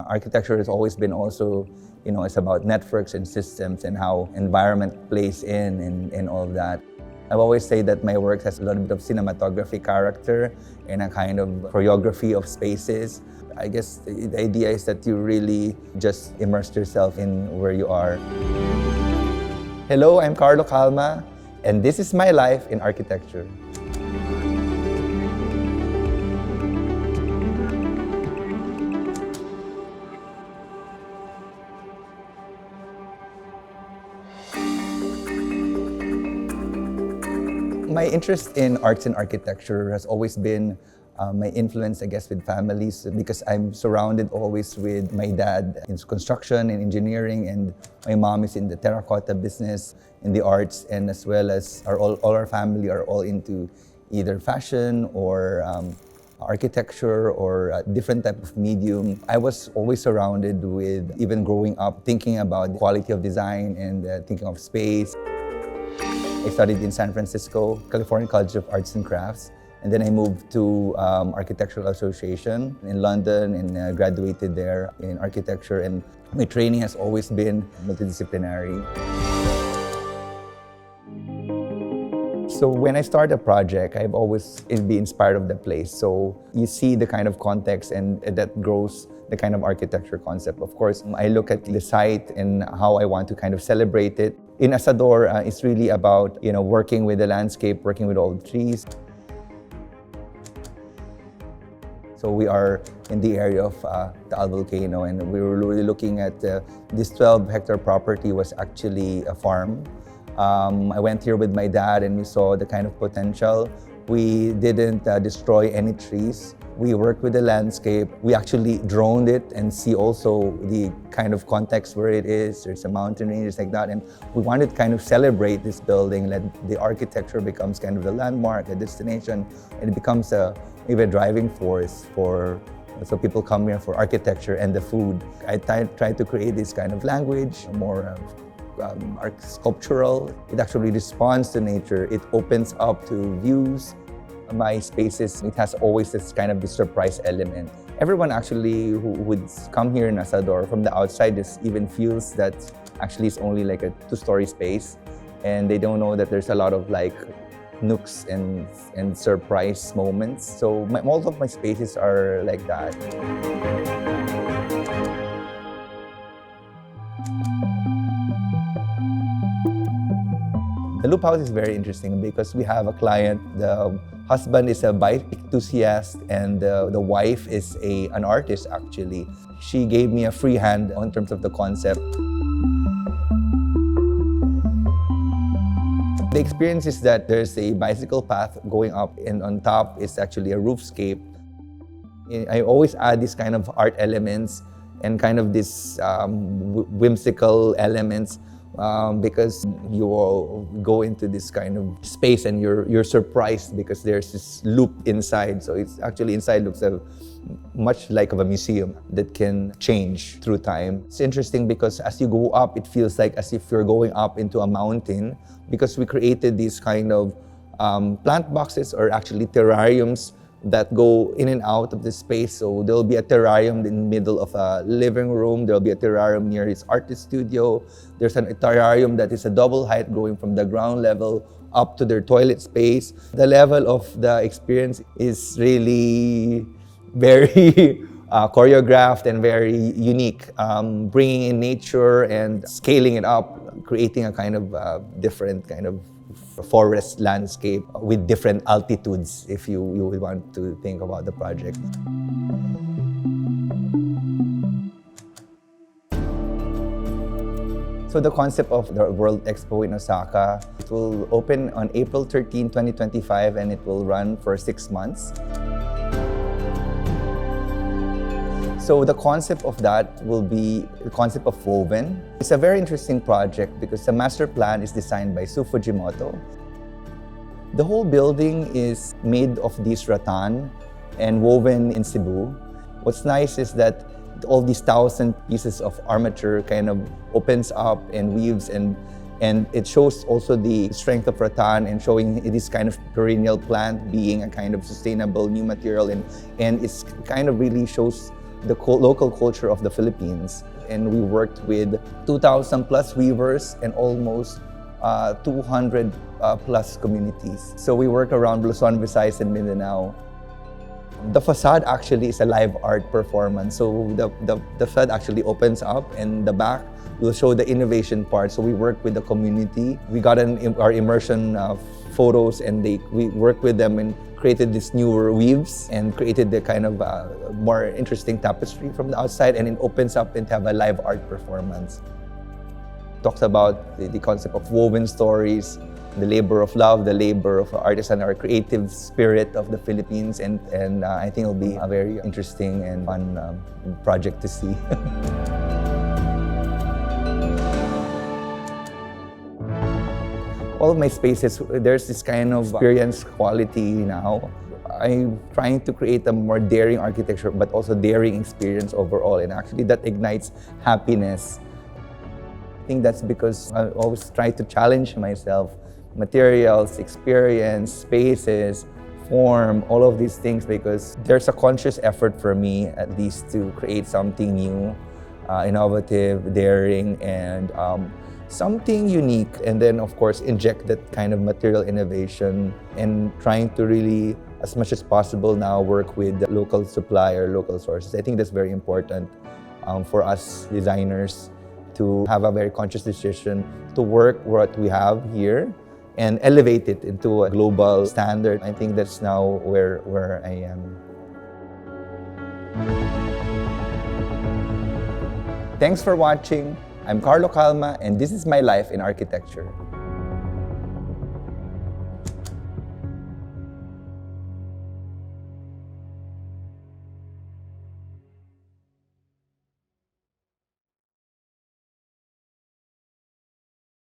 Architecture has always been also, it's about networks and systems and how environment plays in all of that. I always say that my work has a little bit of cinematography character and a kind of choreography of spaces. I guess the idea is that you really just immerse yourself in where you are. Hello, I'm Carlo Calma, and this is my life in architecture. My interest in arts and architecture has always been my influence, I guess, with families, because I'm surrounded always with my dad in construction and engineering, and my mom is in the terracotta business, in the arts, and as well as all our family are all into either fashion or architecture or a different type of medium. I was always surrounded with, even growing up, thinking about the quality of design and thinking of space. I studied in San Francisco, California College of Arts and Crafts, and then I moved to Architectural Association in London and graduated there in architecture, and my training has always been multidisciplinary. So when I start a project, I've always been inspired of the place. So you see the kind of context and that grows the kind of architecture concept. Of course, I look at the site and how I want to kind of celebrate it. In Asador, it's really about working with the landscape, working with all the trees. So we are in the area of the volcano, and we were really looking at this 12-hectare property was actually a farm. I went here with my dad and we saw the kind of potential. We didn't destroy any trees. We worked with the landscape. We actually droned it and see also the kind of context where it is. There's a mountain range like that. And we wanted to kind of celebrate this building, let the architecture becomes kind of the landmark, a destination, and it becomes maybe a driving force so people come here for architecture and the food. I tried to create this kind of language, more sculptural. It actually responds to nature. It opens up to views. My spaces, it has always this kind of the surprise element. Everyone actually who would come here in Asador from the outside even feels that actually it's only like a 2-story space, and they don't know that there's a lot of like nooks and surprise moments. So most of my spaces are like that. The Loop House is very interesting because we have a client. The husband is a bike enthusiast and the wife is an artist actually. She gave me a free hand in terms of the concept. The experience is that there's a bicycle path going up, and on top is actually a roofscape. I always add these kind of art elements and kind of this whimsical elements because you will go into this kind of space and you're surprised because there's this loop inside. So it's actually inside looks much like of a museum that can change through time. It's interesting because as you go up, it feels like as if you're going up into a mountain, because we created these kind of plant boxes, or actually terrariums, that go in and out of the space. So there'll be a terrarium in the middle of a living room. There'll be a terrarium near his artist studio. There's a terrarium that is a double height going from the ground level up to their toilet space. The level of the experience is really very choreographed and very unique, bringing in nature and scaling it up, creating a kind of different kind of forest landscape with different altitudes, if you want to think about the project. So the concept of the World Expo in Osaka, it will open on April 13, 2025, and it will run for 6 months. So the concept of that will be the concept of woven. It's a very interesting project because the master plan is designed by Su Fujimoto. The whole building is made of these rattan and woven in Cebu. What's nice is that all these 1,000 pieces of armature kind of opens up and weaves, and it shows also the strength of rattan and showing this kind of perennial plant being a kind of sustainable new material, and it's kind of really shows the local culture of the Philippines. And we worked with 2,000 plus weavers and almost 200 plus communities. So we work around Luzon, Visayas, and Mindanao. The facade actually is a live art performance. So the facade actually opens up, and the back will show the innovation part. So we work with the community. We got our immersion photos, and we worked with them and created these newer weaves and created the kind of more interesting tapestry from the outside, and it opens up and have a live art performance. Talks about the concept of woven stories, the labor of love, the labor of artisan, our creative spirit of the Philippines, and I think it'll be a very interesting and fun project to see. All of my spaces, there's this kind of experience quality now. I'm trying to create a more daring architecture, but also daring experience overall, and actually that ignites happiness. I think that's because I always try to challenge myself. Materials, experience, spaces, form, all of these things, because there's a conscious effort for me at least to create something new, innovative, daring, and something unique. And then of course inject that kind of material innovation, and trying to really, as much as possible now, work with the local supplier, local sources. I think that's very important for us designers to have a very conscious decision to work what we have here and elevate it into a global standard. I think that's now where I am. Thanks for watching. I'm Carlo Calma, and this is my life in architecture.